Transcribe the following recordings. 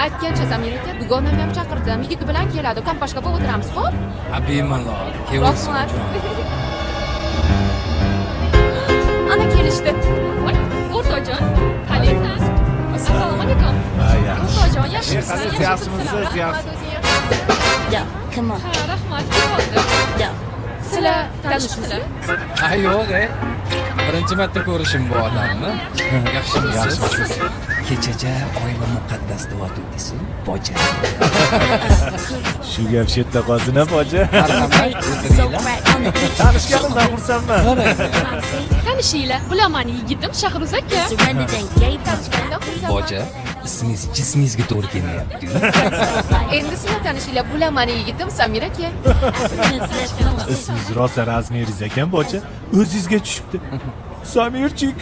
Aytgancha Samir aka, dugonamni ham chaqirdim. Yigiti bilan keladi. Kompashka bo'lib o'tiramiz, xo'p? Ha, bemalol. Kelsin. Rahmat. Ana kelishdi. Voy, o'rtoqjon. Qalaysiz? Assalomu alaykum. O'rtoqjon, yaxshimisiz? Yaxshimisiz? Yeah, come on. Ha, rahmat. Keldim. Yeah. Sizlar tanishmisizlar? Ha, yo'q, birinchi marta ko'rishim bu odamni. Yaxshimisiz? Kechacha oila muqaddas deb o'tibdingiz, boja. Shu gap chetda qolsin-a, boja. Marhamat, So o'tiringlar. right on the beat. Tanishganimdan xursandman. Tanishinglar. Bilaman yigitim Shahruz aka. Surrendered and gave up. Boja, ismingiz jismingizga to'g'ri kelmayapti. Endi sizlar tanishinglar. Bilaman yigitim Samir aka. Ismingiz rosa razmeringiz ekan, boja. O'zingizga tushibdi. Samirchik.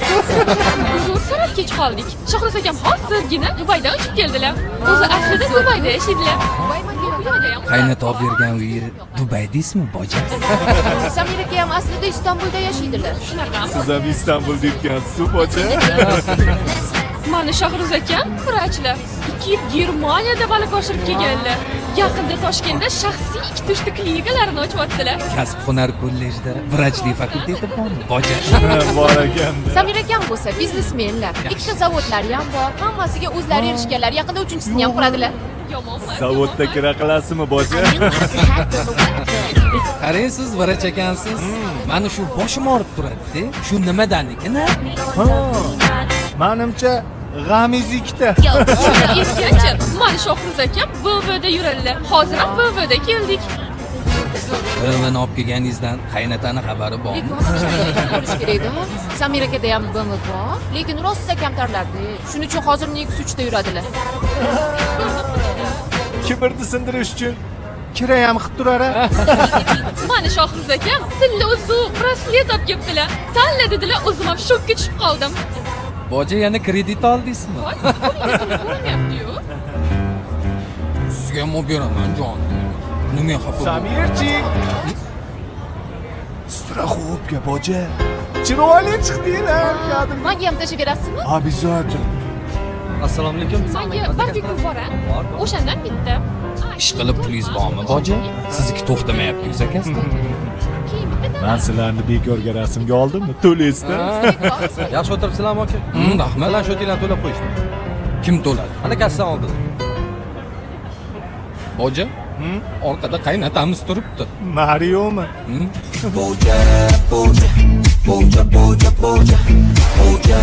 Uzr so'rab kech qoldik. Shahruz akam hozirgina Dubaydan uchib keldilar. O'zi aslida Dubayda yashaydilar. Qaynota olib bergan uyi Dubaydaysizmi, boja? Samir aka ham aslida Istanbulda yashaydilar. Shunaqami? Siz ham Istanbulda yurgansiz, boja. Mana Shahruz akam vrachlar. 2 yil Germaniyada malaka oshirib kelganlar. Yaqinda Toshkentda shaxsiy 2 ta klinikalarni ochyaptilar. Kasb-hunar kollejida vrachlik fakulteti bormi, boja? Bor ekan. Samir akam bo'lsa biznesmenlar. 2 ta zavodlari ham bor. Hammasiga o'zlari erishganlar. Yaqinda 3-chisini ham quradilar. Yomonmi? Zavodda kira qilasizmi, boja? Qarang, siz vrach ekansiz. Mana shu boshim og'rib turadi-da. Shu nimadanikin-a? Ha. Menimcha g'amiz ikkita. Erkinchi, mana Shahruz akam BVda yuradilar. Hozir ham BVda keldik. Buni olib kelganingizdan qaynotani xabari bormi? Lekin ko'rish kerak-da. Samir akada ham BV bor, lekin rosa kamtarlarda. Shuning uchun hozir Nexus 3 da yuradilar. Kibrni sindirish uchun kira ham qilib turar-a. Mana Shahruz akam tilla uzuq braslet olib kelibdilar. Tanla dedilar, o'zim ham shokka tushib qoldim. Boja yana kredit oldingizmi? Voy, ko'rinyapti-yu. Sizga ham olib beraman, jon. Nima xafa bo'lmang. Samirchik. Страховка, boja. Chiroyli chiqdinglar, kadr. Menga ham tashib berasizmi? Обязательно. Assalomu alaykum. Menga barbekyu bor a? O'shandan bitta. Ish qilib pulingiz bormi, boja? Sizniki to'xtamayapti-yu, akasida. Keyin bitta Men sizlarni bekorga rasmga oldimmi? To'laysizlar. Yaxshi o'tiribsizlarmi aka? Rahmat. Bilan shotinglarni to'lab qo'yishdi. Kim to'ladi? Ana kassadan oldida. Boja? Orqada qaynotamiz turibdi. Mariomi? Hmm? Boja, boja, boja, boja, boja, boja.